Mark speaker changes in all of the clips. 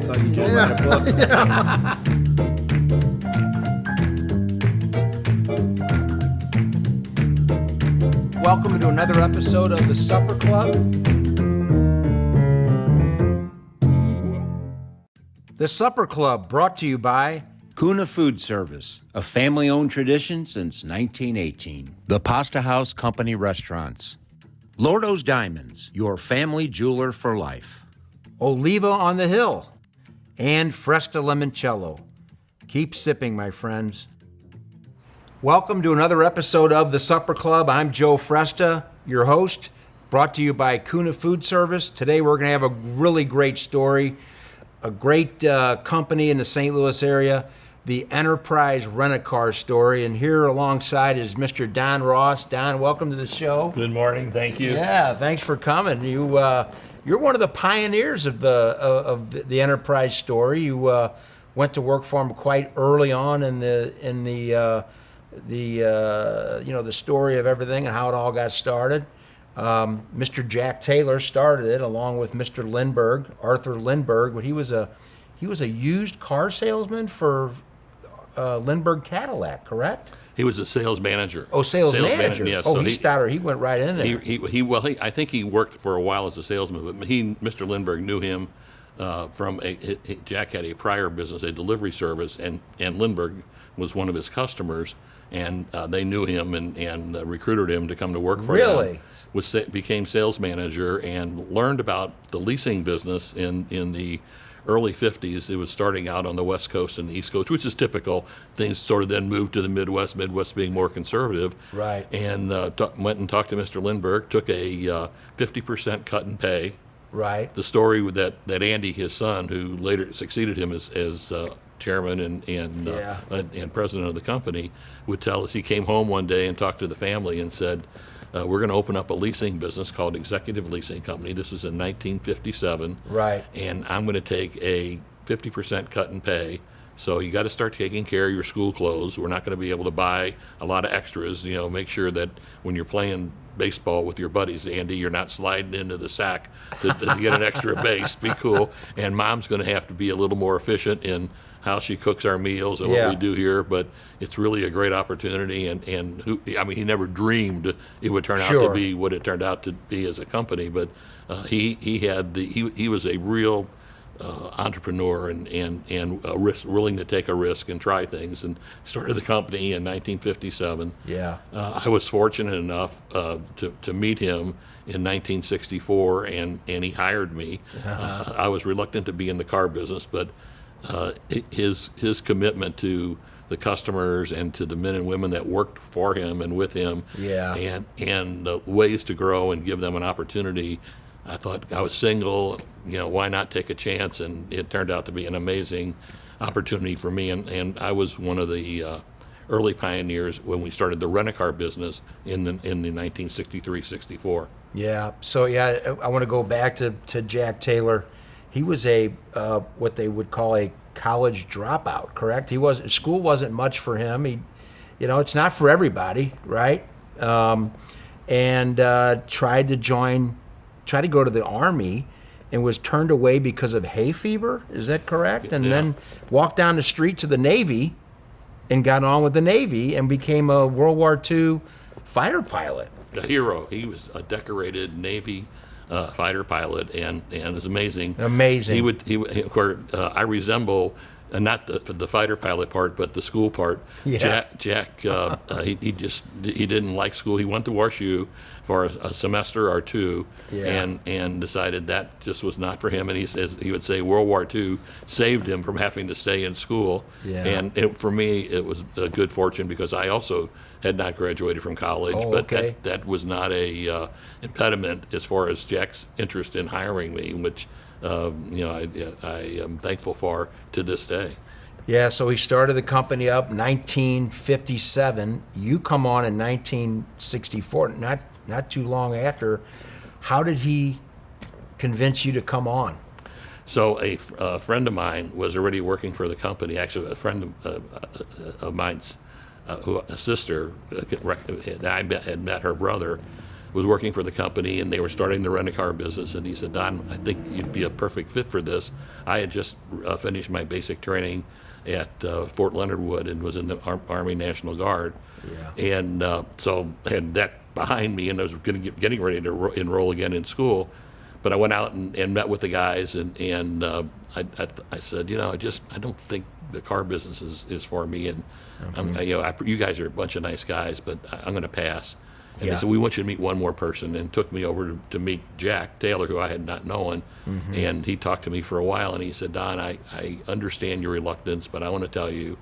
Speaker 1: thought you just read a book. Welcome to another episode of the Supper Club. The Supper Club brought to you by Kuna Food Service, a family-owned tradition since 1918. The Pasta House Company Restaurants. Lordo's Diamonds, your family jeweler for life. Oliva on the Hill. And Fresca Limoncello. Keep sipping, my friends. Welcome to another episode of the Supper Club. I'm Joe Fresca, your host, brought to you by Kuna Food Service. Today we're going to have a really great story, a great company in the St. Louis area, the Enterprise Rent-A-Car story. And here alongside is Mr. Don Ross. Don, welcome to the show.
Speaker 2: Good morning. Thank you.
Speaker 1: Yeah, thanks for coming. You're one of the pioneers of the Enterprise story. You went to work for him quite early on in the story of everything and how it all got started. Mr. Jack Taylor started it along with Mr. Lindbergh, Arthur Lindbergh. But he was a used car salesman for Lindbergh Cadillac, correct?
Speaker 2: He was a sales manager.
Speaker 1: Oh, sales manager.
Speaker 2: Yes.
Speaker 1: Oh,
Speaker 2: So
Speaker 1: he started. He went right in there.
Speaker 2: I think he worked for a while as a salesman, but Mr. Lindbergh knew him from Jack had a prior business, a delivery service, and Lindbergh was one of his customers, and they knew him and recruited him to come to work for him.
Speaker 1: Really?
Speaker 2: Became sales manager and learned about the leasing business in the early 50s. It was starting out on the West Coast and the East Coast, which is typical. Things sort of then moved to the Midwest being more conservative.
Speaker 1: Right.
Speaker 2: And went and talked to Mr. Lindbergh, took a 50% cut in pay.
Speaker 1: Right.
Speaker 2: The story that Andy, his son, who later succeeded him as chairman and president of the company, would tell us he came home one day and talked to the family and said, we're going to open up a leasing business called Executive Leasing Company. This was in 1957.
Speaker 1: Right.
Speaker 2: And I'm going to take a 50% cut in pay. So you got to start taking care of your school clothes. We're not going to be able to buy a lot of extras. Make sure that when you're playing baseball with your buddies, Andy, you're not sliding into the sack to get an extra base. Be cool. And Mom's going to have to be a little more efficient in how she cooks our meals and what we do here, but it's really a great opportunity. And he never dreamed it would turn out to be what it turned out to be as a company. But he was a real entrepreneur and willing to take a risk and try things, and started the company in 1957.
Speaker 1: Yeah.
Speaker 2: I was fortunate enough to meet him in 1964, and he hired me. I was reluctant to be in the car business, but his commitment to the customers and to the men and women that worked for him and with him, and ways to grow and give them an opportunity. I thought, I was single, why not take a chance? And it turned out to be an amazing opportunity for me. And I was one of the early pioneers when we started the rent-a-car business in the 1963-64.
Speaker 1: Yeah. So I want to go back to Jack Taylor. He was a what they would call a college dropout, correct? School wasn't much for him. It's not for everybody, right? And tried to go to the Army and was turned away because of hay fever. Is that correct? And then walked down the street to the Navy and got on with the Navy and became a World War II fighter pilot.
Speaker 2: A hero. He was a decorated Navy fighter pilot, and it was amazing.
Speaker 1: Amazing.
Speaker 2: Of course, I resemble not the fighter pilot part, but the school part.
Speaker 1: Yeah.
Speaker 2: Jack he didn't like school. He went to WashU for a semester or two, and decided that just was not for him. And he would say World War II saved him from having to stay in school. Yeah. And for me, it was a good fortune because I also had not graduated from college, but that was not a impediment as far as Jack's interest in hiring me, which I am thankful for to this day.
Speaker 1: Yeah, so he started the company up 1957. You come on in 1964, not too long after. How did he convince you to come on?
Speaker 2: So a friend of mine was already working for the company. Actually, a friend of mine's, a sister, I had met her brother, was working for the company, and they were starting the rent-a-car business. And he said, Don, I think you'd be a perfect fit for this. I had just finished my basic training at Fort Leonard Wood and was in the Army National Guard. Yeah. And so I had that behind me, and I was getting ready to enroll again in school. But I went out and met with the guys, and I said, I don't think the car business is for me. And you guys are a bunch of nice guys, but I'm going to pass. And they said, we want you to meet one more person, and took me over to meet Jack Taylor, who I had not known. And he talked to me for a while, and he said, Don, I understand your reluctance, but I want to tell you,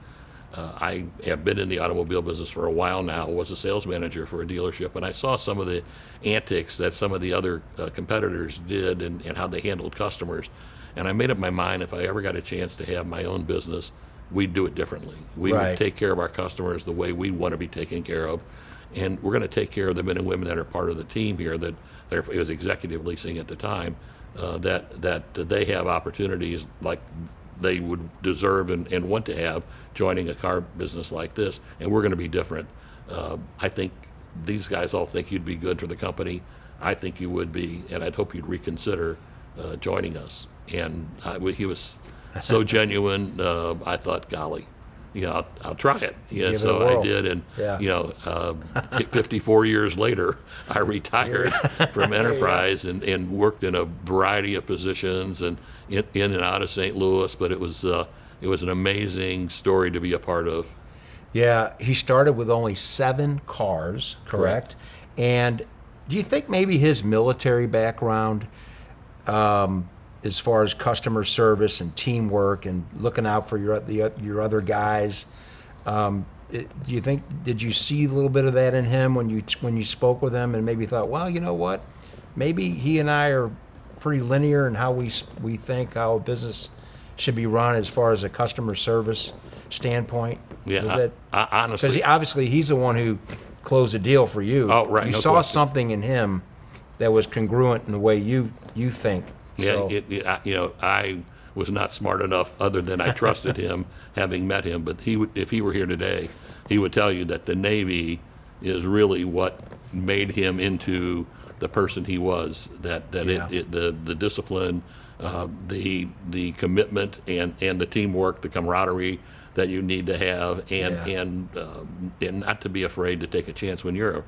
Speaker 2: I have been in the automobile business for a while now, was a sales manager for a dealership, and I saw some of the antics that some of the other competitors did and how they handled customers. And I made up my mind, if I ever got a chance to have my own business, we'd do it differently. We would take care of our customers the way we want to be taken care of. And we're going to take care of the men and women that are part of the team here, that it was executive leasing at the time, that they have opportunities like they would deserve and want to have joining a car business like this. And we're going to be different. I think these guys all think you'd be good for the company. I think you would be, and I'd hope you'd reconsider joining us. And he was so genuine. I thought, golly, I'll try it. So I did, and 54 years later, I retired from Enterprise and worked in a variety of positions and in and out of St. Louis. But it was an amazing story to be a part of.
Speaker 3: Yeah, he started with only 7 cars, correct? And do you think maybe his military background, as far as customer service and teamwork and looking out for your other guys, do you think, did you see a little bit of that in him when you spoke with him and maybe thought, well, you know what, maybe he and I are pretty linear in how we think how a business should be run as far as a customer service standpoint?
Speaker 2: Yeah, honestly,
Speaker 3: because obviously he's the one who closed the deal for you.
Speaker 2: Oh, right.
Speaker 3: You
Speaker 2: no
Speaker 3: saw
Speaker 2: question.
Speaker 3: something in him that was congruent in the way you think.
Speaker 2: Yeah,
Speaker 3: So,
Speaker 2: I was not smart enough, other than I trusted him, having met him. But if he were here today, he would tell you that the Navy is really what made him into the person he was. The discipline, the commitment, and the teamwork, the camaraderie that you need to have, and not to be afraid to take a chance when you're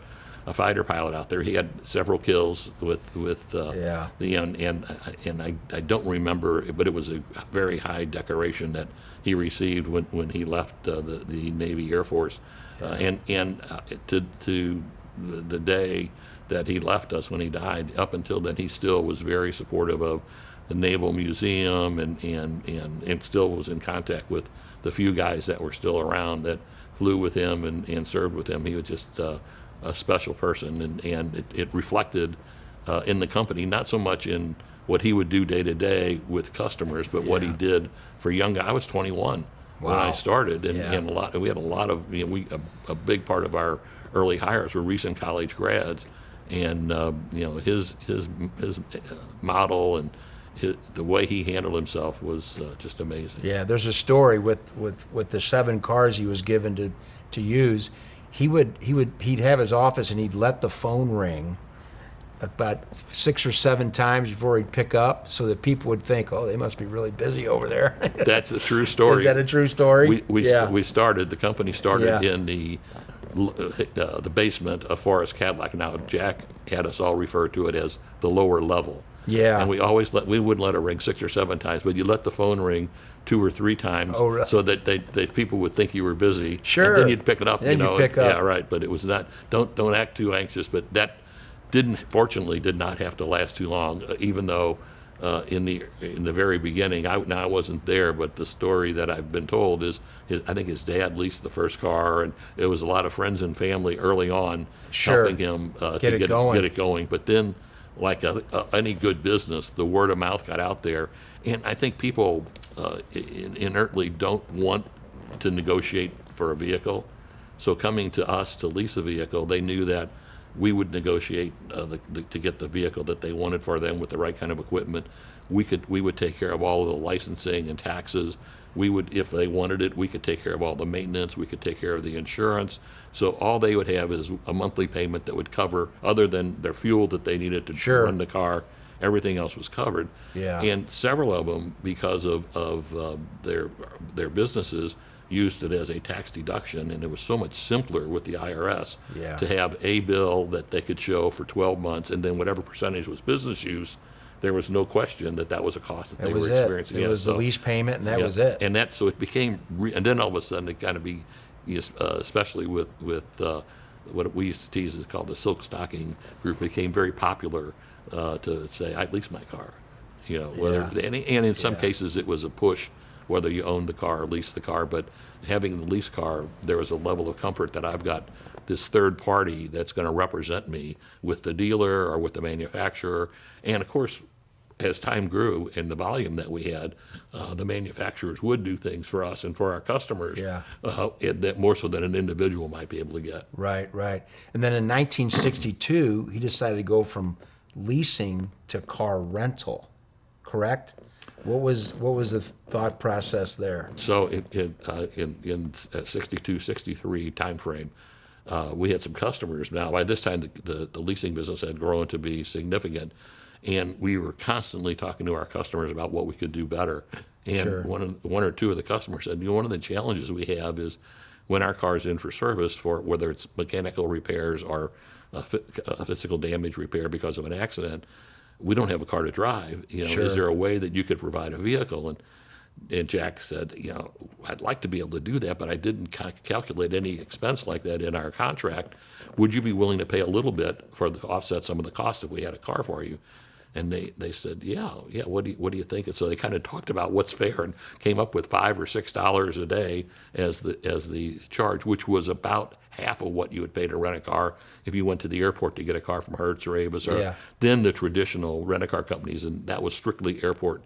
Speaker 2: a fighter pilot out there. He had several kills with and I don't remember, but it was a very high decoration that he received when he left the Navy Air Force, and to the day that he left us when he died. Up until then, he still was very supportive of the Naval Museum and still was in contact with the few guys that were still around that flew with him and served with him. He was just a special person, and it reflected in the company, not so much in what he would do day to day with customers, but what he did for young guys. I was 21 when I started, and we had a lot of a big part of our early hires were recent college grads, and his model and the way he handled himself was just amazing.
Speaker 3: Yeah, there's a story with the 7 cars he was given to use. He'd have his office and he'd let the phone ring about 6 or 7 times before he'd pick up, so that people would think, oh, they must be really busy over there.
Speaker 2: That's a true story.
Speaker 3: Is that a true story?
Speaker 2: The company started in the basement of Forest Cadillac. Now, Jack had us all refer to it as the lower level.
Speaker 3: Yeah.
Speaker 2: And we wouldn't let it ring 6 or 7 times, but you let the phone ring 2 or 3 times, so that people would think you were busy.
Speaker 3: Sure.
Speaker 2: And then you'd pick it up.
Speaker 3: Then you pick up.
Speaker 2: Yeah, right. But it was not. Don't act too anxious. But that fortunately did not have to last too long. Even though in the very beginning, I wasn't there, but the story that I've been told is I think his dad leased the first car, and it was a lot of friends and family early on helping him
Speaker 3: get it
Speaker 2: going. But then, like any good business, the word of mouth got out there, and I think people inertly don't want to negotiate for a vehicle. So coming to us to lease a vehicle, they knew that We would negotiate to get the vehicle that they wanted for them with the right kind of equipment. We would take care of all of the licensing and taxes. We would, if they wanted it, we could take care of all the maintenance. We could take care of the insurance. So all they would have is a monthly payment that would cover, other than their fuel that they needed to
Speaker 3: Sure.
Speaker 2: run the car. Everything else was covered.
Speaker 3: Yeah.
Speaker 2: And several of them, because of their businesses, used it as a tax deduction, and it was so much simpler with the IRS
Speaker 3: Yeah.
Speaker 2: to have a bill that they could show for 12 months, and then whatever percentage was business use, there was no question that that was a cost that they were experiencing.
Speaker 3: It was the lease payment, and that
Speaker 2: yeah,
Speaker 3: was it.
Speaker 2: And that, so it became, and then all of a sudden it kind of be, especially with what we used to tease is called the silk stocking group, became very popular to say, I lease my car. Whether,
Speaker 3: Yeah.
Speaker 2: and in some cases it was a push, whether you owned the car or leased the car, but having the lease car, there was a level of comfort that I've got this third party that's going to represent me with the dealer or with the manufacturer. And of course, as time grew and the volume that we had, the manufacturers would do things for us and for our customers,
Speaker 3: Yeah.
Speaker 2: That more so than an individual might be able to get.
Speaker 3: Right, right. And then in 1962, he decided to go from leasing to car rental, correct? What was the thought process there?
Speaker 2: So in 62, 63 timeframe, we had some customers. Now, by this time, the leasing business had grown to be significant, and we were constantly talking to our customers about what we could do better. And
Speaker 3: Sure.
Speaker 2: one or two of the customers said, one of the challenges we have is when our car's in for service, for whether it's mechanical repairs or physical damage repair because of an accident, we don't have a car to drive.
Speaker 3: Sure.
Speaker 2: Is there a way that you could provide a vehicle? And Jack said, I'd like to be able to do that, but I didn't calculate any expense like that in our contract. Would you be willing to pay a little bit to offset some of the costs if we had a car for you? And they said, yeah. What do you think? And so they kind of talked about what's fair and came up with $5 or $6 a day as the charge, which was about half of what you would pay to rent a car if you went to the airport to get a car from Hertz or Avis or then the traditional rent-a-car companies, and that was strictly airport.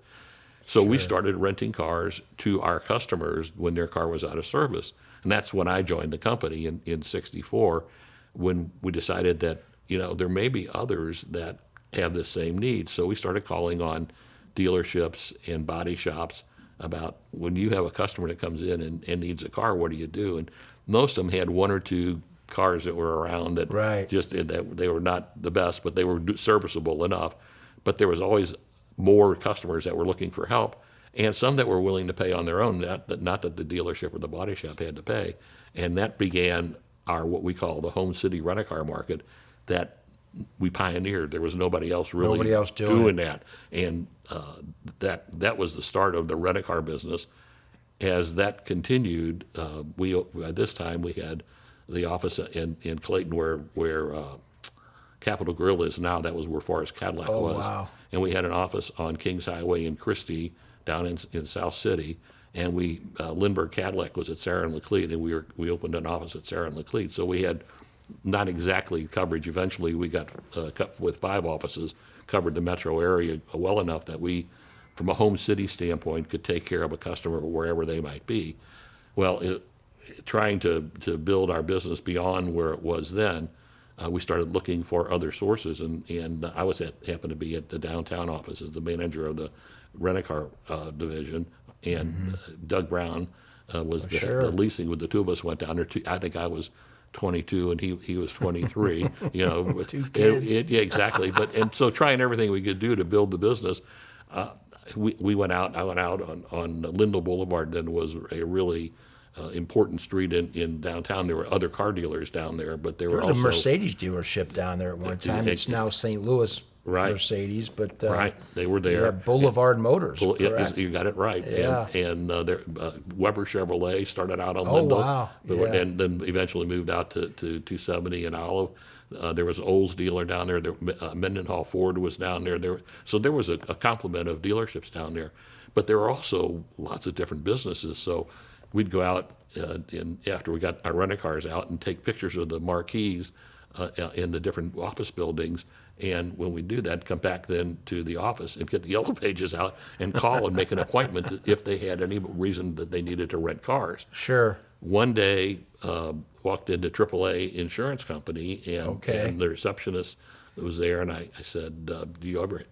Speaker 2: So we started renting cars to our customers when their car was out of service. And that's when I joined the company in 64, when we decided that, there may be others that have the same needs. So we started calling on dealerships and body shops about when you have a customer that comes in and needs a car, what do you do? And most of them had one or two cars that were around that that they were not the best, but they were serviceable enough. But there was always more customers that were looking for help, and some that were willing to pay on their own, not that the dealership or the body shop had to pay. And that began our what we call the home city rent-a-car market that we pioneered. There was nobody else really doing that. And that was the start of the rent-a-car business. As that continued, at this time we had the office in Clayton where Capitol Grill is now. That was where Forest Cadillac was.
Speaker 3: Wow.
Speaker 2: And we had an office on Kings Highway in Christie, down in South City. And Lindbergh Cadillac was at Sarah and Laclede, and we opened an office at Sarah and Laclede. So we had not exactly coverage. Eventually, we got cut with 5 offices, covered the metro area well enough that we, from a home city standpoint, could take care of a customer wherever they might be. Well, trying to build our business beyond where it was then, we started looking for other sources, and I happened to be at the downtown office as the manager of the rent-a-car division, and Doug Brown was the leasing. With the two of us went down there. I think I was 22 and he was 23.
Speaker 3: Two kids.
Speaker 2: Yeah, exactly. And so trying everything we could do to build the business. We went out. I went out on Lindell Boulevard. Then was a really important street in downtown. There were other car dealers down there, but there was
Speaker 3: a Mercedes dealership down there at one time. It's now St. Louis Mercedes, but
Speaker 2: they were there.
Speaker 3: Yeah, Boulevard Motors. Correct.
Speaker 2: You got it right.
Speaker 3: Yeah.
Speaker 2: And Weber Chevrolet started out on Lindell,
Speaker 3: wow. Yeah.
Speaker 2: and then eventually moved out to 270 and Olive. There was Olds dealer down there. Mendenhall Ford was down there. So there was a complement of dealerships down there, but there were also lots of different businesses. So we'd go out after we got our rent-a-cars out and take pictures of the marquees in the different office buildings And when we do that, come back then to the office and get the Yellow Pages out and call and make an appointment if they had any reason that they needed to rent cars.
Speaker 3: Sure.
Speaker 2: One day, walked into AAA insurance company, and the receptionist was there, and I said, do you ever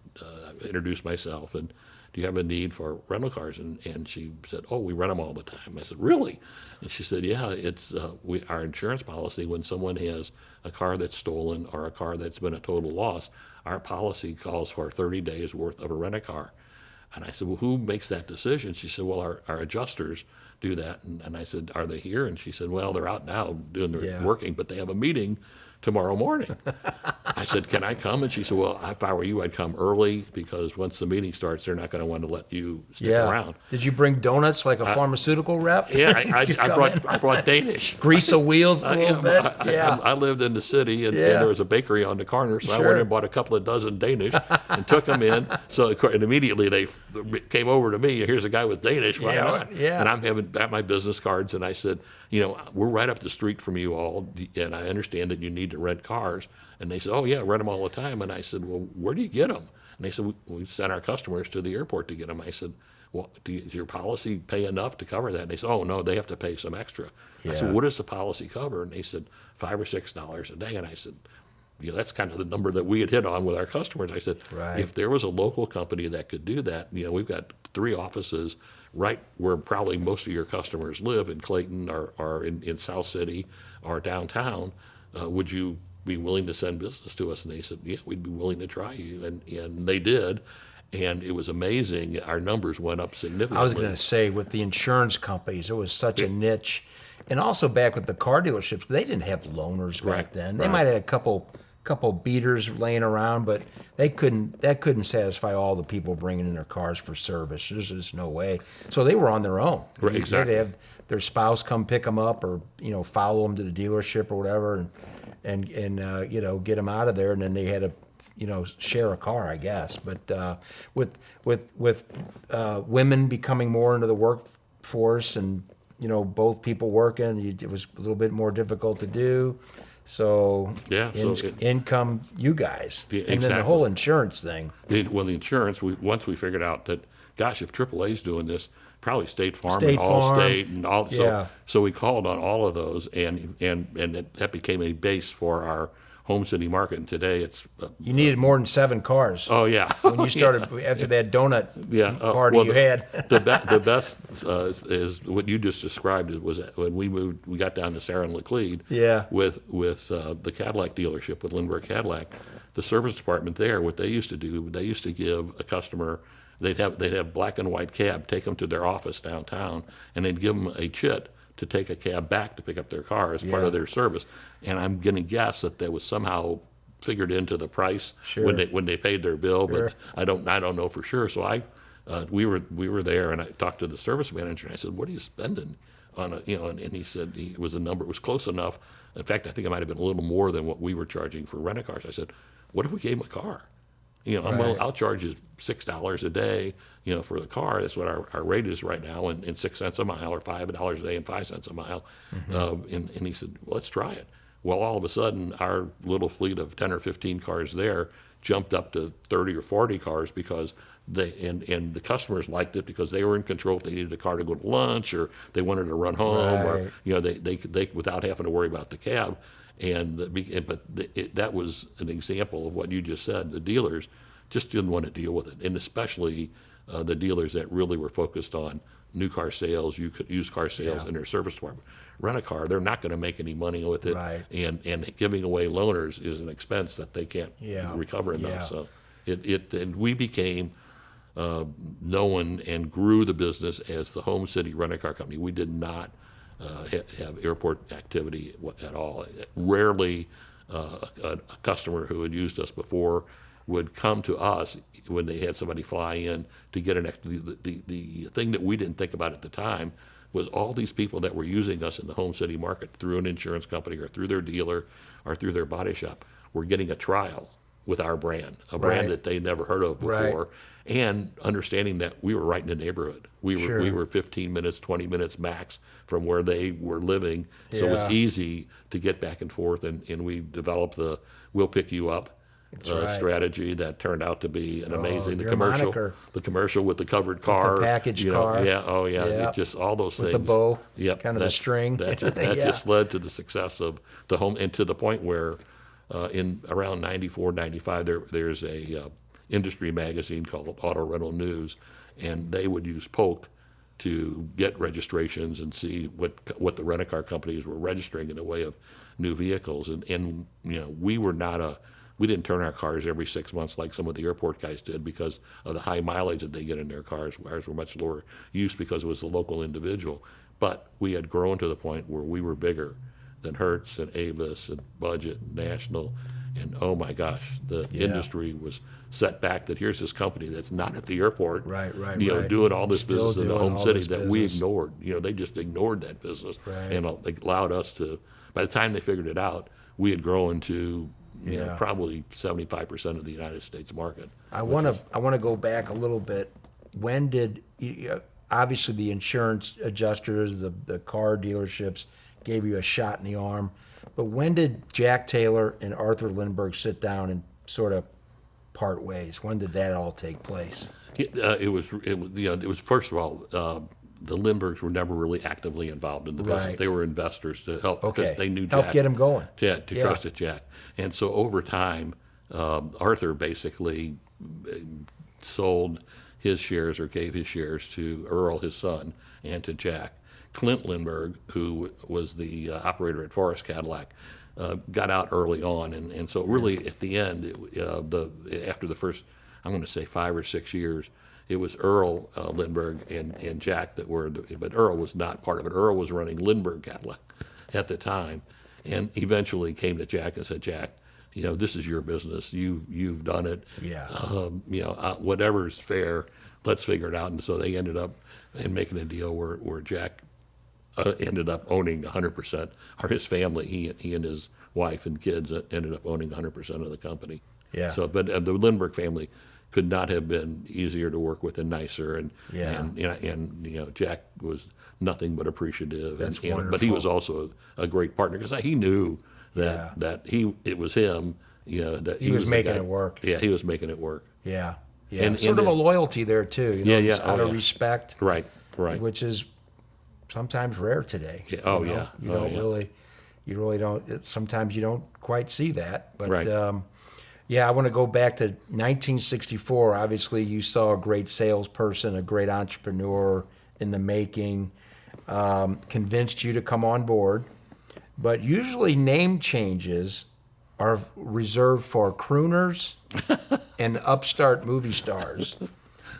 Speaker 2: introduce myself, and do you have a need for rental cars? And she said, oh, we rent them all the time. I said, really? And she said, yeah, it's our insurance policy, when someone has a car that's stolen or a car that's been a total loss, our policy calls for 30 days worth of a rent-a-car. And I said, well, who makes that decision? She said, well, our adjusters do that. And I said, are they here? And she said, well, they're out now doing their working, but they have a meeting tomorrow morning. I said, can I come? And she said, well, if I were you, I'd come early, because once the meeting starts, they're not going to want to let you stick around.
Speaker 3: Did you bring donuts like a pharmaceutical rep?
Speaker 2: Yeah, I brought Danish.
Speaker 3: Grease the wheels a little bit?
Speaker 2: I lived in the city, and there was a bakery on the corner, so I went and bought a couple of dozen Danish and took them in. And immediately they came over to me, here's a guy with Danish, why not?
Speaker 3: Yeah.
Speaker 2: And I'm having my business cards, and I said, we're right up the street from you all, and I understand that you need to rent cars. And they said, oh, yeah, rent them all the time. And I said, well, where do you get them? And they said, we send our customers to the airport to get them. I said, well, does your policy pay enough to cover that? And they said, oh, no, they have to pay some extra. I said, what does the policy cover? And they said, $5 or $6 a day. And I said, that's kind of the number that we had hit on with our customers. I said, if there was a local company that could do that, we've got 3 offices right where probably most of your customers live, in Clayton or in South City or downtown, would you be willing to send business to us? And they said, yeah, we'd be willing to try you. And they did. And it was amazing. Our numbers went up significantly.
Speaker 3: I was going to say, with the insurance companies, it was such a niche. And also back with the car dealerships, they didn't have loaners back then. They might have had a couple beaters laying around, but that couldn't satisfy all the people bringing in their cars for service. There's just no way. So they were on their own.
Speaker 2: Right, exactly.
Speaker 3: They'd have their spouse come pick them up, or follow them to the dealership or whatever, and get them out of there, and then they had to share a car, I guess. But with women becoming more into the workforce, and both people working, it was a little bit more difficult to do. So income, you guys, and then the whole insurance thing.
Speaker 2: The insurance. Once we figured out that, gosh, if AAA's doing this, probably State Farm and Allstate and all. So we called on all of those, and that became a base for our home city market. And today it's
Speaker 3: you needed more than 7 cars.
Speaker 2: Oh yeah.
Speaker 3: When you started after that donut party you had.
Speaker 2: the best is what you just described. It was when we got down to Sarah and Laclede. With the Cadillac dealership with Lindbergh Cadillac, the service department there. What they used to do, they used to give a customer. They'd have black and white cab, take them to their office downtown, and they'd give them a chit to take a cab back to pick up their car as part of their service. And I'm going to guess that was somehow figured into the price when they paid their bill, but I don't know for sure. So we were there, and I talked to the service manager, and I said, "What are you spending on a?" And he said it was a number. It was close enough. In fact, I think it might have been a little more than what we were charging for rent-a-cars. I said, "What if we gave him a car?" I'll charge you $6 a day, for the car. That's what our rate is right now, and 6 cents a mile, or $5 a day and 5 cents a mile. And he said, well, let's try it. Well, all of a sudden, our little fleet of 10 or 15 cars there jumped up to 30 or 40 cars, because and the customers liked it because they were in control. If they needed a car to go to lunch, or they wanted to run home, or they without having to worry about the cab. That was an example of what you just said. The dealers just didn't want to deal with it, and especially the dealers that really were focused on new car sales, used car sales, in their service department. Rent a car, they're not going to make any money with it, and giving away loaners is an expense that they can't recover enough. So and we became known and grew the business as the home city rent-a-car company. We did not have airport activity at all. Rarely a customer who had used us before would come to us when they had somebody fly in to get the thing that we didn't think about at the time was all these people that were using us in the home city market through an insurance company or through their dealer or through their body shop were getting a trial with our brand, a brand that they never heard of before, and understanding that we were right in the neighborhood. We were 15 minutes, 20 minutes max from where they were living, so it was easy to get back and forth, and we developed we'll pick you up
Speaker 3: right.
Speaker 2: strategy that turned out to be an amazing.
Speaker 3: your moniker.
Speaker 2: The commercial with the covered car,
Speaker 3: packaged car.
Speaker 2: Yeah, oh yeah,
Speaker 3: Yep.
Speaker 2: It just all those
Speaker 3: With
Speaker 2: things.
Speaker 3: the bow,
Speaker 2: Yep,
Speaker 3: kind of the string.
Speaker 2: That just led to the success of the home, and to the point where in around 94, 95, there's a industry magazine called Auto Rental News, and they would use Polk to get registrations and see what the rent-a-car companies were registering in the way of new vehicles. And we didn't turn our cars every 6 months like some of the airport guys did because of the high mileage that they get in their cars. Ours were much lower use because it was the local individual. But we had grown to the point where we were bigger than Hertz and Avis and Budget and National. And oh my gosh, the industry was set back that here's this company that's not at the airport,
Speaker 3: Right.
Speaker 2: doing all this
Speaker 3: Still
Speaker 2: business in the
Speaker 3: doing
Speaker 2: home
Speaker 3: all
Speaker 2: city
Speaker 3: this
Speaker 2: that we
Speaker 3: business.
Speaker 2: ignored. They just ignored that business,
Speaker 3: Right.
Speaker 2: and they allowed us to. By the time they figured it out, we had grown to probably 75% of the United States market.
Speaker 3: I want to go back a little bit. When did obviously the insurance adjusters, the car dealerships gave you a shot in the arm, but when did Jack Taylor and Arthur Lindbergh sit down and sort of part ways? When did that all take place?
Speaker 2: It was first of all. The Lindberghs were never really actively involved in the business.
Speaker 3: Right.
Speaker 2: They were investors to help because they knew
Speaker 3: help
Speaker 2: Jack.
Speaker 3: get him going.
Speaker 2: Yeah, to trust it, Jack. And so over time, Arthur basically sold his shares or gave his shares to Earl, his son, and to Jack. Clint Lindbergh, who was the operator at Forrest Cadillac, got out early on. And so really at the end, after the first, I'm going to say 5 or 6 years, it was Earl Lindbergh and Jack that were, but Earl was not part of it. Earl was running Lindbergh Cadillac at the time, and eventually came to Jack and said, Jack, this is your business. You've done it.
Speaker 3: Yeah.
Speaker 2: Whatever's fair, let's figure it out. And so they ended up making a deal where Jack ended up owning 100%, or his family, he and his wife and kids ended up owning 100% of the company.
Speaker 3: Yeah.
Speaker 2: So, but the Lindbergh family could not have been easier to work with and nicer, and Jack was nothing but appreciative.
Speaker 3: That's
Speaker 2: but he
Speaker 3: wonderful.
Speaker 2: was also a great partner because he knew that it was him. That
Speaker 3: He was
Speaker 2: the
Speaker 3: making
Speaker 2: guy.
Speaker 3: it work.
Speaker 2: Yeah, he was making it work.
Speaker 3: Yeah.
Speaker 2: And
Speaker 3: sort of
Speaker 2: then-
Speaker 3: a loyalty there too.
Speaker 2: Yeah.
Speaker 3: Out of respect.
Speaker 2: Right.
Speaker 3: Which is sometimes rare today.
Speaker 2: Yeah. Oh,
Speaker 3: you know?
Speaker 2: yeah.
Speaker 3: You
Speaker 2: Oh,
Speaker 3: don't
Speaker 2: yeah.
Speaker 3: you really don't. Sometimes you don't quite see that. But
Speaker 2: Right.
Speaker 3: yeah, I want to go back to 1964. Obviously, you saw a great salesperson, a great entrepreneur in the making, convinced you to come on board. But usually, name changes are reserved for crooners and upstart movie stars.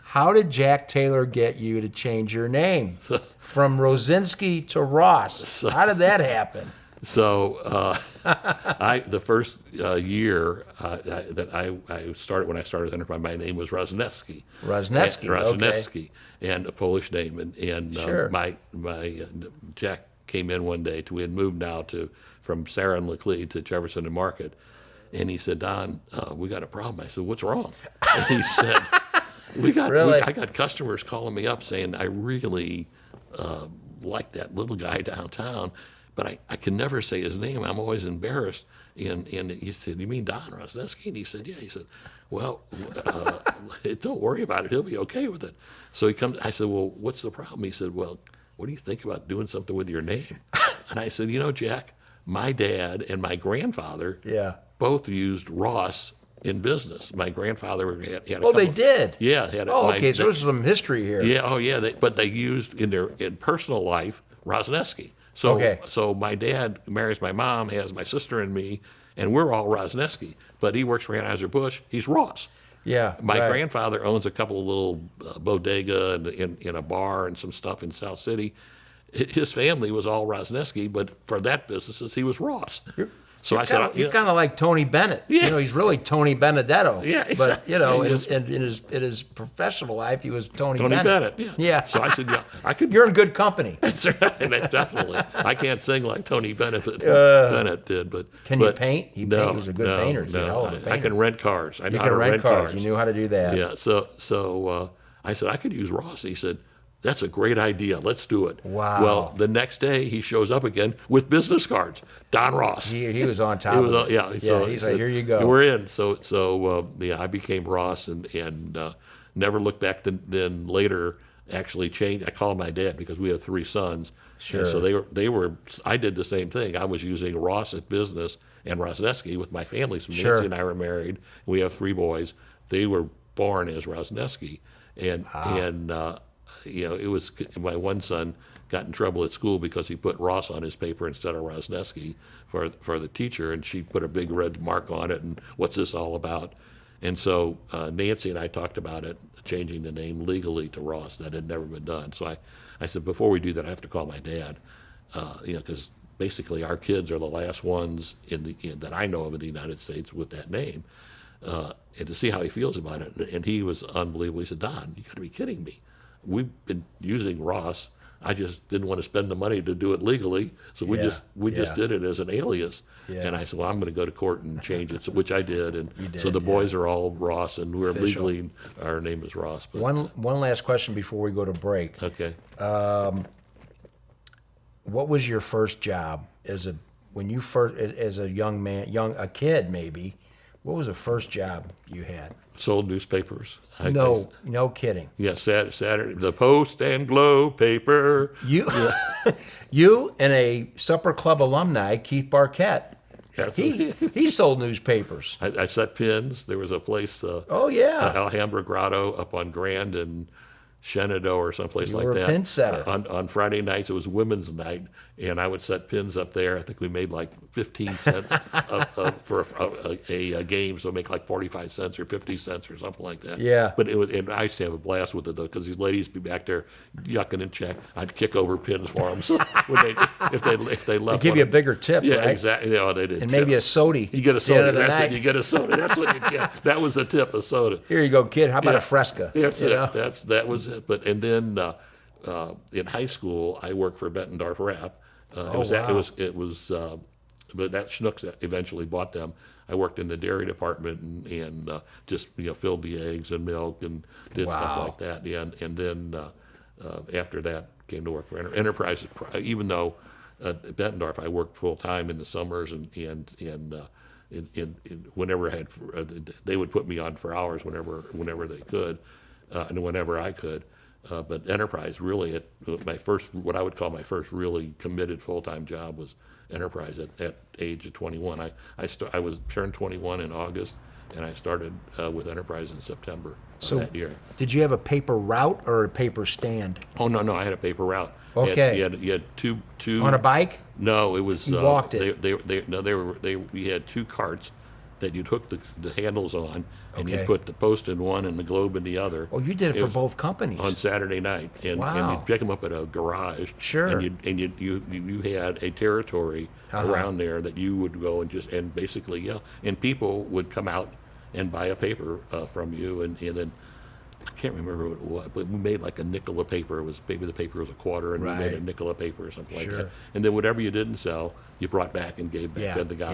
Speaker 3: How did Jack Taylor get you to change your name from Rosinski to Ross? How did that happen?
Speaker 2: So the first year that I started, when I started Enterprise, my name was Rosneski.
Speaker 3: Rosneski,
Speaker 2: Rosneski, and a Polish name. And
Speaker 3: Sure.
Speaker 2: my Jack came in one day. We had moved now from Sarah and Laclede to Jefferson and Market, and he said, Don, we got a problem. I said, what's wrong? And he said, I got customers calling me up saying I really like that little guy downtown, but I can never say his name. I'm always embarrassed. And he said, you mean Don Rosneski? And he said, yeah. He said, well, don't worry about it. He'll be okay with it. So he comes. I said, well, what's the problem? He said, well, what do you think about doing something with your name? And I said, Jack, my dad and my grandfather both used Ross in business. My grandfather had a couple.
Speaker 3: They did?
Speaker 2: Yeah.
Speaker 3: Okay, so there's some history here.
Speaker 2: Yeah, but they used in personal life Rosneski. So my dad marries my mom, has my sister and me, and we're all Rosneski. But he works for Anheuser-Busch. He's Ross.
Speaker 3: Yeah.
Speaker 2: My
Speaker 3: right.
Speaker 2: grandfather owns a couple of little bodega in a bar and some stuff in South City. His family was all Rosneski, but for that business, he was Ross. So I said,
Speaker 3: you're kind of like Tony Bennett.
Speaker 2: Yeah.
Speaker 3: He's really Tony Benedetto.
Speaker 2: Yeah,
Speaker 3: But
Speaker 2: exactly.
Speaker 3: in his professional life, he was Tony
Speaker 2: Tony
Speaker 3: Bennett.
Speaker 2: Bennett.
Speaker 3: Yeah.
Speaker 2: So I said, I could.
Speaker 3: You're in good company.
Speaker 2: That's right, definitely. I can't sing like Tony Bennett did, but
Speaker 3: Can you paint? He was a good painter. He's a hell of a
Speaker 2: I
Speaker 3: painter.
Speaker 2: can rent cars. I know
Speaker 3: You
Speaker 2: how
Speaker 3: can
Speaker 2: to
Speaker 3: rent cars. You knew how to do that.
Speaker 2: Yeah. So I said I could use Ross. He said, That's a great idea. Let's do it.
Speaker 3: Wow.
Speaker 2: Well, the next day he shows up again with business cards. Don Ross.
Speaker 3: He was on top of it.
Speaker 2: Yeah. So
Speaker 3: he's like, here you go.
Speaker 2: We're in. So I became Ross and never looked back. Then later, actually changed. I called my dad because we have 3 sons.
Speaker 3: Sure.
Speaker 2: And so they were. I did the same thing. I was using Ross at business and Rosneski with my family. So
Speaker 3: Sure.
Speaker 2: Nancy and I were married. We have 3 boys. They were born as Rosneski, and it was my one son got in trouble at school because he put Ross on his paper instead of Rosneski for the teacher, and she put a big red mark on it. And what's this all about? And so Nancy and I talked about it, changing the name legally to Ross. That had never been done. So I said, before we do that, I have to call my dad, because basically our kids are the last ones that I know of in the United States with that name, and to see how he feels about it. And he was unbelievable. He said, Don, you got to be kidding me. We've been using Ross. I just didn't want to spend the money to do it legally, so we just did it as an alias. Yeah. And I said, well, I'm going to go to court and change it, which I did. And so the boys are all Ross, and we're
Speaker 3: Official.
Speaker 2: legally, our name is Ross. But.
Speaker 3: One last question before we go to break.
Speaker 2: Okay.
Speaker 3: What was your first job as a young man, a kid maybe? What was the first job you had?
Speaker 2: Sold newspapers.
Speaker 3: No kidding.
Speaker 2: Yeah, Saturday, the Post and Globe paper.
Speaker 3: You and a Supper Club alumni, Keith Barquette.
Speaker 2: Yes.
Speaker 3: He sold newspapers.
Speaker 2: I set pins. There was a place, Alhambra Grotto up on Grand and Shenandoah or someplace like that.
Speaker 3: You were a pin setter.
Speaker 2: On Friday nights, it was women's night, and I would set pins up there. I think we made like 15 cents for a game, so make like 45 cents or 50 cents or something like that.
Speaker 3: Yeah.
Speaker 2: But and I used to have a blast with it, though, because these ladies would be back there yucking and check. I'd kick over pins for them. So if they left,
Speaker 3: They give you a bigger tip,
Speaker 2: yeah,
Speaker 3: right?
Speaker 2: exactly. Yeah, they did.
Speaker 3: And maybe a soda.
Speaker 2: You get a soda. That's
Speaker 3: night.
Speaker 2: it. You get a soda. That's what you get. That was the tip, a soda.
Speaker 3: Here you go, kid. How about a Fresca?
Speaker 2: That's it. That was it. But and then in high school, I worked for Bettendorf Wrap. But that Schnucks eventually bought them. I worked in the dairy department and just filled the eggs and milk and did stuff like that. Yeah, and then after that, came to work for Enterprise. Even though at Bettendorf, I worked full time in the summers and whenever I had, they would put me on for hours whenever they could, and whenever I could. But Enterprise really, what I would call my first really committed full-time job was Enterprise at age of 21. I was turned 21 in August, and I started with Enterprise in September of that year.
Speaker 3: Did you have a paper route or a paper stand?
Speaker 2: Oh no, I had a paper route.
Speaker 3: Okay.
Speaker 2: You had two
Speaker 3: On a bike?
Speaker 2: No, it was.
Speaker 3: You walked it.
Speaker 2: We had 2 carts that you'd hook the handles on, and
Speaker 3: Okay.
Speaker 2: you'd put the Post in one and the Globe in the other.
Speaker 3: Oh, you did it for
Speaker 2: was
Speaker 3: both companies.
Speaker 2: on Saturday night, and you'd pick them up at a garage.
Speaker 3: Sure.
Speaker 2: And you had a territory around there that you would go and basically and people would come out and buy a paper from you, and then. I can't remember what it was, but we made like a nickel a paper. It was maybe the paper was a quarter, and we made a nickel a paper or something like that. And then whatever you didn't sell, you brought back and gave back to the guy.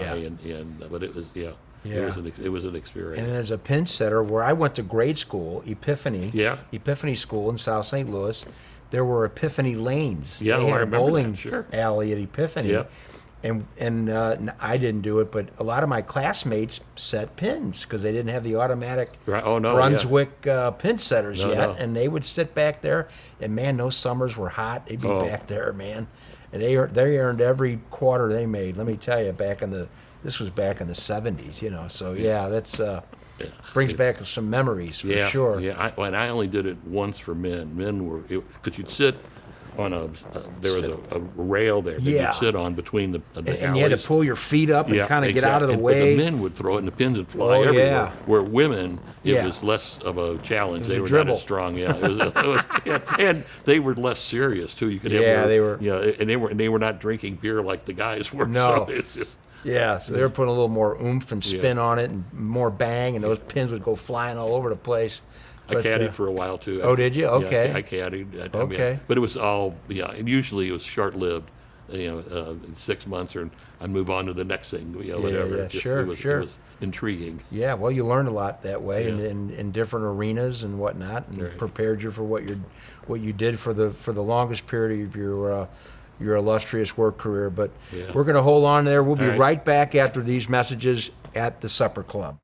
Speaker 2: But it was it was an experience.
Speaker 3: And as a pin setter, where I went to grade school, Epiphany School in South St. Louis, there were Epiphany lanes.
Speaker 2: Yeah,
Speaker 3: they had
Speaker 2: I
Speaker 3: a
Speaker 2: remember
Speaker 3: bowling
Speaker 2: that, sure.
Speaker 3: alley at Epiphany.
Speaker 2: Yeah.
Speaker 3: And I didn't do it, but a lot of my classmates set pins because they didn't have the automatic Brunswick pin setters yet, and they would sit back there. And man, those summers were hot. They'd be back there, man, and they earned every quarter they made. Let me tell you, this was back in the 70s, So that's brings back some memories for sure.
Speaker 2: Yeah, I only did it once for men. Men were because you'd sit on there was a rail there that you'd sit on between the
Speaker 3: and you had to pull your feet up and kind of get out of the way.
Speaker 2: But the men would throw it, and the pins would fly everywhere.
Speaker 3: Yeah.
Speaker 2: Where women, it was less of a challenge. They were not as strong. Yeah, and they were less serious too. You could
Speaker 3: they were.
Speaker 2: and they were not drinking beer like the guys were.
Speaker 3: No,
Speaker 2: so it's just.
Speaker 3: Yeah, so they were putting a little more oomph and spin on it, and more bang, and those pins would go flying all over the place.
Speaker 2: I caddied for a while too.
Speaker 3: Oh, did you? Okay.
Speaker 2: I caddied.
Speaker 3: Okay.
Speaker 2: But it was all and usually it was short-lived. in 6 months, or I'd move on to the next thing, whatever.
Speaker 3: Yeah, sure.
Speaker 2: It was intriguing.
Speaker 3: Yeah, well, you learned a lot that way
Speaker 2: Yeah.
Speaker 3: in different arenas and whatnot, and
Speaker 2: Right.
Speaker 3: prepared you for what you did for the longest period of your illustrious work career. But
Speaker 2: Yeah.
Speaker 3: we're going to hold on there. We'll be
Speaker 2: All right.
Speaker 3: right back after these messages at the Supper Club.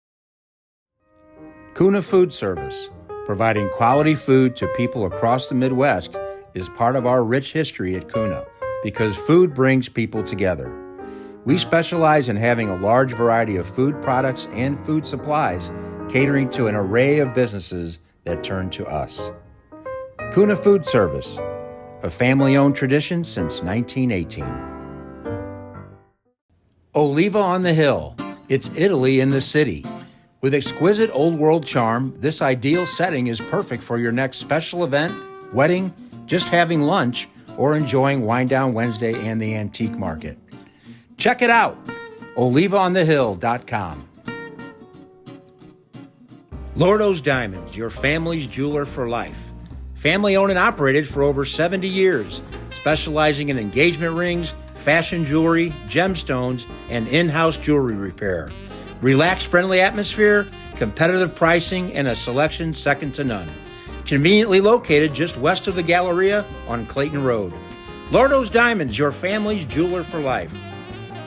Speaker 1: Kuna Food Service, providing quality food to people across the Midwest, is part of our rich history at Kuna because food brings people together. We specialize in having a large variety of food products and food supplies, catering to an array of businesses that turn to us. Kuna Food Service, a family-owned tradition since 1918. Oliva on the Hill. It's Italy in the city. With exquisite old-world charm, this ideal setting is perfect for your next special event, wedding, just having lunch, or enjoying Wine Down Wednesday and the Antique Market. Check it out, olivaonthehill.com. Lordo's Diamonds, your family's jeweler for life. Family owned and operated for over 70 years, specializing in engagement rings, fashion jewelry, gemstones, and in-house jewelry repair. Relaxed, friendly atmosphere, competitive pricing, and a selection second to none. Conveniently located just west of the Galleria on Clayton Road. Lordo's Diamonds, your family's jeweler for life.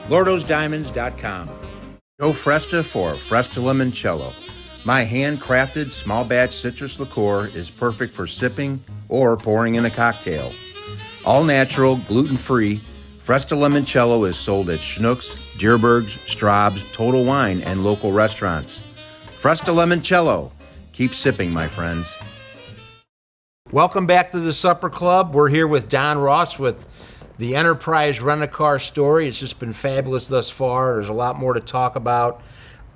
Speaker 1: LordosDiamonds.com. Joe Fresta for Fresta Limoncello. My handcrafted small batch citrus liqueur is perfect for sipping or pouring in a cocktail. All natural, gluten-free, Fresta Limoncello is sold at Schnucks, Dierberg's, Straub's, Total Wine, and local restaurants. Fresta Limoncello. Keep sipping, my friends.
Speaker 3: Welcome back to the Supper Club. We're here with Don Ross with the Enterprise Rent-A-Car story. It's just been fabulous thus far. There's a lot more to talk about.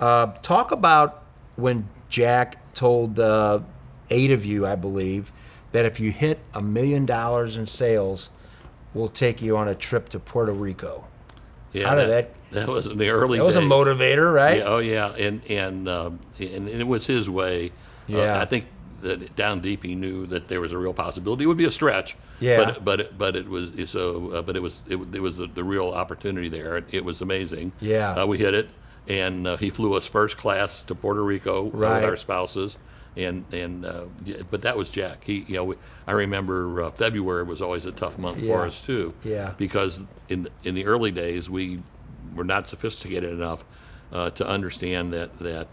Speaker 3: Talk about when Jack told 8 of you, I believe, that if you hit $1 million in sales, we'll take you on a trip to Puerto Rico.
Speaker 2: Yeah,
Speaker 3: How did
Speaker 2: that was in the early days.
Speaker 3: That was a motivator, right?
Speaker 2: Yeah, oh yeah, and it was his way.
Speaker 3: Yeah.
Speaker 2: I think that down deep he knew that there was a real possibility. It would be a stretch.
Speaker 3: Yeah.
Speaker 2: But it was so. But it was the real opportunity there. It was amazing.
Speaker 3: Yeah.
Speaker 2: We hit it, and he flew us first class to Puerto Rico
Speaker 3: Right.
Speaker 2: with our spouses. But that was Jack. I remember February was always a tough month
Speaker 3: Yeah.
Speaker 2: for us too.
Speaker 3: Yeah.
Speaker 2: Because in the early days we were not sophisticated enough to understand that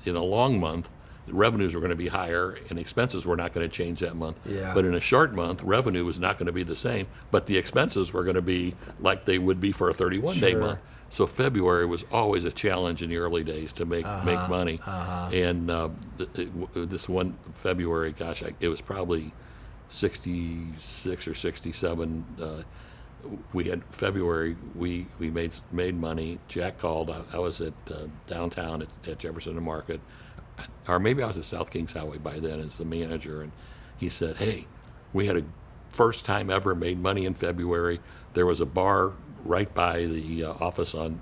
Speaker 2: in a long month revenues were going to be higher and expenses were not going to change that month.
Speaker 3: Yeah.
Speaker 2: But in a short month, revenue was not going to be the same, but the expenses were going to be like they would be for a 31-day
Speaker 3: Sure.
Speaker 2: month. So February was always a challenge in the early days to make money. And this one February, gosh, it was probably 66 or 67. We had February. We made money. Jack called. I was at downtown at Jefferson and Market, or maybe I was at South Kings Highway by then as the manager. And he said, "Hey, we had a first time ever made money in February. There was a bar right by the office on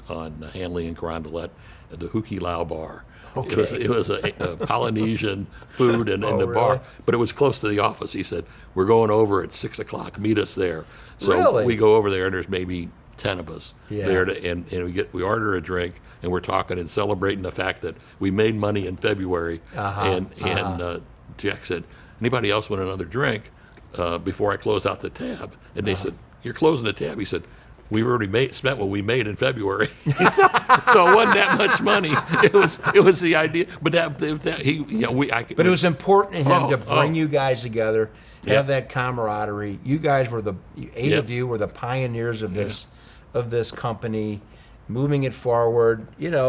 Speaker 2: Hanley and Carondelet, the Huki Lao Bar.
Speaker 3: Okay.
Speaker 2: It was a Polynesian food and the
Speaker 3: really?
Speaker 2: bar, but it was close to the office. He said, "We're going over at 6 o'clock. Meet us there." So
Speaker 3: Really?
Speaker 2: we go over there, and there's maybe 10 of us
Speaker 3: Yeah.
Speaker 2: there, and we order a drink, and we're talking and celebrating the fact that we made money in February. And Jack said, "Anybody else want another drink before I close out the tab?" And they said, "You're closing the tab." He said, "We've already spent what we made in February." So it wasn't that much money. It was the idea, but
Speaker 3: But it was important to him to bring you guys together, have that camaraderie. You guys were the 8 of you were the pioneers of this company, moving it forward. Bit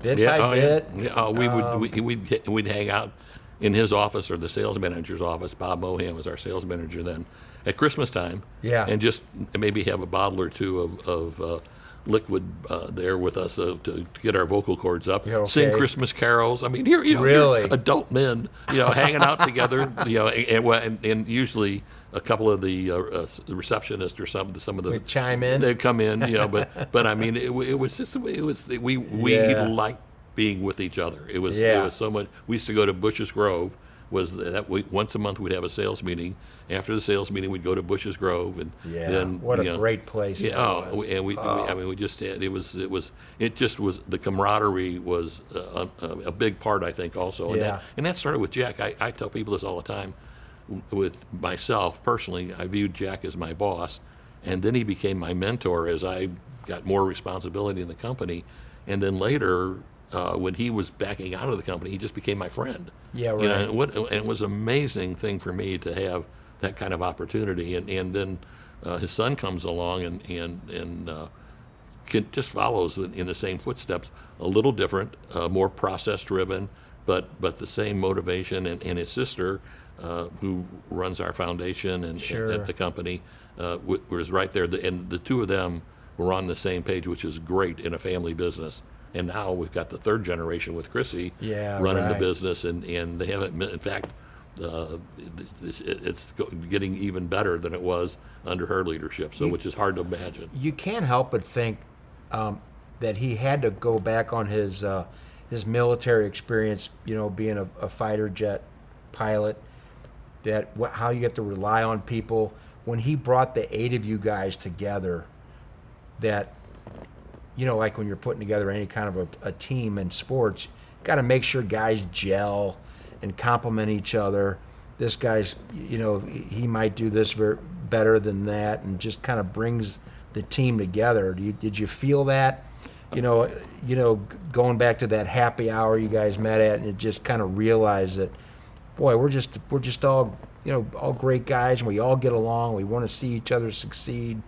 Speaker 3: by bit.
Speaker 2: We'd hang out in his office or the sales manager's office. Bob Mohan was our sales manager then. At Christmas time,
Speaker 3: Yeah.
Speaker 2: and just maybe have a bottle or two of liquid there with us to get our vocal cords up,
Speaker 3: Yeah, okay.
Speaker 2: sing Christmas carols. I mean, here,
Speaker 3: Really?
Speaker 2: here, adult men, hanging out together, and usually a couple of the receptionists or some of the
Speaker 3: Would chime in.
Speaker 2: They'd come in, but I mean, it was we
Speaker 3: Yeah.
Speaker 2: liked being with each other. It was
Speaker 3: Yeah.
Speaker 2: so much. We used to go to Bush's Grove was that once a month we'd have a sales meeting. After the sales meeting, we'd go to Bush's Grove, and then
Speaker 3: what a great place!
Speaker 2: Yeah,
Speaker 3: that was.
Speaker 2: and I mean, we just had it just was the camaraderie was a big part, I think, also. And that started with Jack. I tell people this all the time. With myself personally, I viewed Jack as my boss, and then he became my mentor as I got more responsibility in the company, and then later. When he was backing out of the company, he just became my friend.
Speaker 3: Yeah, right.
Speaker 2: And it was an amazing thing for me to have that kind of opportunity. And then his son comes along and just follows in the same footsteps, a little different, more process-driven, but the same motivation. And his sister, who runs our foundation and at the company, was right there. And the two of them were on the same page, which is great in a family business. And now we've got the third generation with Chrissy running the business, and they haven't. In fact, it's getting even better than it was under her leadership. So, which is hard to imagine.
Speaker 3: You can't help but think that he had to go back on his military experience. You know, being a fighter jet pilot. How you get to rely on people. When he brought the 8 of you guys together, that. You know, like when you're putting together any kind of a team in sports, got to make sure guys gel and complement each other. This guy's, you know, he might do this better than that, and just kind of brings the team together. Did you feel that? You know, going back to that happy hour you guys met at, and it just kind of realized that, boy, we're just all, you know, all great guys, and we all get along. We want to see each other succeed.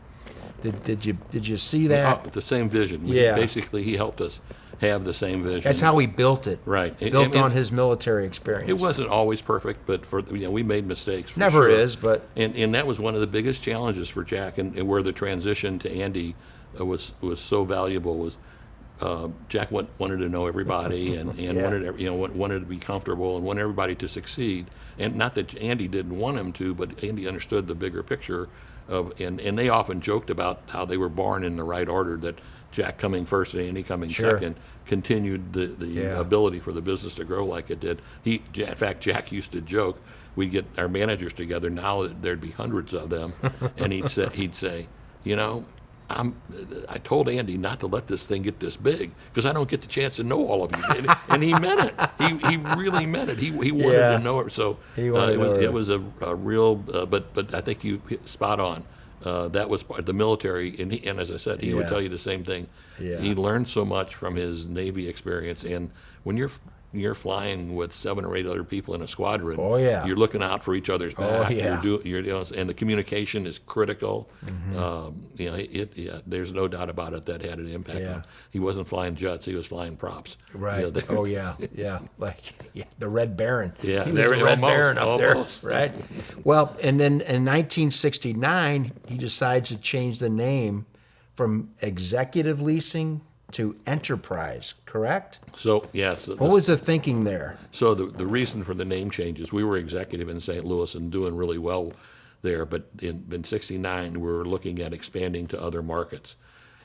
Speaker 3: Did you see that?
Speaker 2: The same vision. Basically, he helped us have the same vision.
Speaker 3: That's how we built it.
Speaker 2: Right.
Speaker 3: Built on his military experience.
Speaker 2: It wasn't always perfect, but we made mistakes.
Speaker 3: Never
Speaker 2: sure.
Speaker 3: is, but
Speaker 2: and that was one of the biggest challenges for Jack, and where the transition to Andy was so valuable was. Jack wanted to know everybody and wanted to be comfortable and wanted everybody to succeed. And not that Andy didn't want him to, but Andy understood the bigger picture of and they often joked about how they were born in the right order, that Jack coming first and Andy coming second continued the ability for the business to grow like it did. In fact, Jack used to joke, we'd get our managers together, now there'd be hundreds of them, and he'd say, you know, I told Andy not to let this thing get this big because I don't get the chance to know all of you. And he meant it. He really meant it. He wanted to know her. So it was a real, but I think you spot on. That was part of the military. And as I said, he would tell you the same thing. Yeah. He learned so much from his Navy experience. And when you're flying with 7 or 8 other people in a squadron. You're looking out for each other's back. And the communication is critical. Mm-hmm. There's no doubt about it that had an impact. On. He wasn't flying jets; he was flying props.
Speaker 3: Right. Like the Red Baron.
Speaker 2: Yeah,
Speaker 3: he was the Red Baron up there. Right. Well, and then in 1969, he decides to change the name from Executive Leasing to Enterprise, correct?
Speaker 2: So, yes.
Speaker 3: What was the thinking there?
Speaker 2: So the reason for the name changes, we were executive in St. Louis and doing really well there, but in 69, we were looking at expanding to other markets.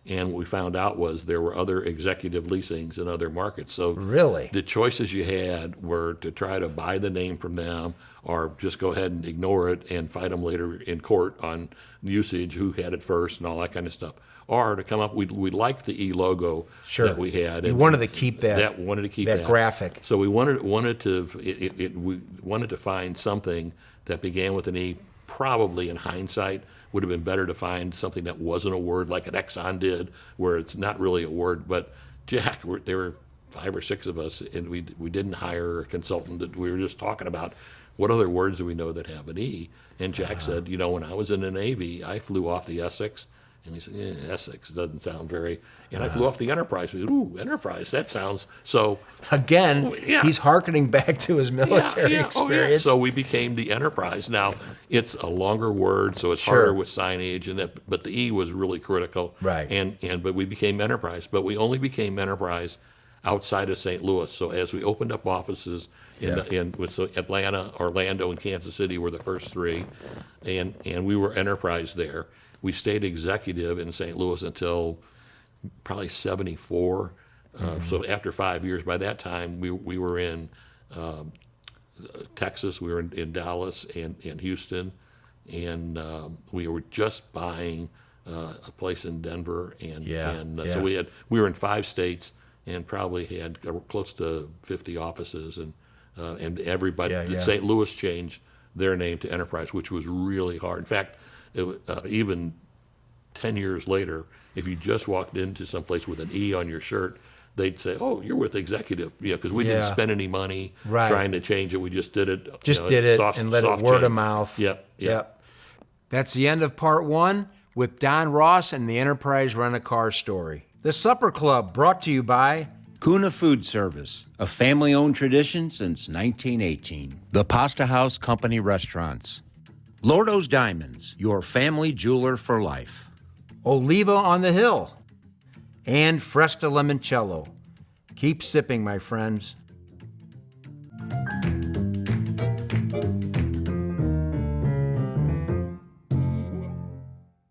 Speaker 2: And what we found out was there were other executive leasings in other markets. So
Speaker 3: really,
Speaker 2: the choices you had were to try to buy the name from them or just go ahead and ignore it and fight them later in court on usage, who had it first and all that kind of stuff. Or to come up, we liked the E logo that we had.
Speaker 3: You wanted to keep that graphic.
Speaker 2: So we wanted to find something that began with an E. Probably in hindsight would have been better to find something that wasn't a word like an Exxon did, where it's not really a word. But Jack, there were 5 or 6 of us, and we didn't hire a consultant. We were just talking about what other words do we know that have an E. And Jack said, when I was in the Navy, I flew off the Essex. And he said, Essex doesn't sound very... And I flew off the Enterprise. We said, ooh, Enterprise, that sounds... So...
Speaker 3: Again, he's hearkening back to his military experience.
Speaker 2: So we became the Enterprise. Now, it's a longer word, so it's harder with signage, but the E was really critical.
Speaker 3: Right.
Speaker 2: But we became Enterprise. But we only became Enterprise outside of St. Louis. So as we opened up offices so Atlanta, Orlando, and Kansas City were the first 3, and we were Enterprise there. We stayed executive in St. Louis until probably 74. So after 5 years, by that time, we were in Texas. We were in Dallas and Houston, and we were just buying a place in Denver, so we were in 5 states and probably had close to 50 offices, and everybody. St. Louis changed their name to Enterprise, which was really hard. In fact, even 10 years later, if you just walked into some place with an E on your shirt, they'd say, "Oh, you're with Executive," because we didn't spend any money trying to change it. We just did it.
Speaker 3: And let it word of mouth.
Speaker 2: Yep.
Speaker 3: That's the end of part 1 with Don Ross and the Enterprise Rent-A-Car story. The Supper Club, brought to you by
Speaker 1: Kuna Food Service, a family-owned tradition since 1918. The Pasta House Company Restaurants. Lordo's Diamonds, your family jeweler for life.
Speaker 3: Oliva on the Hill and Fresta Limoncello. Keep sipping, my friends.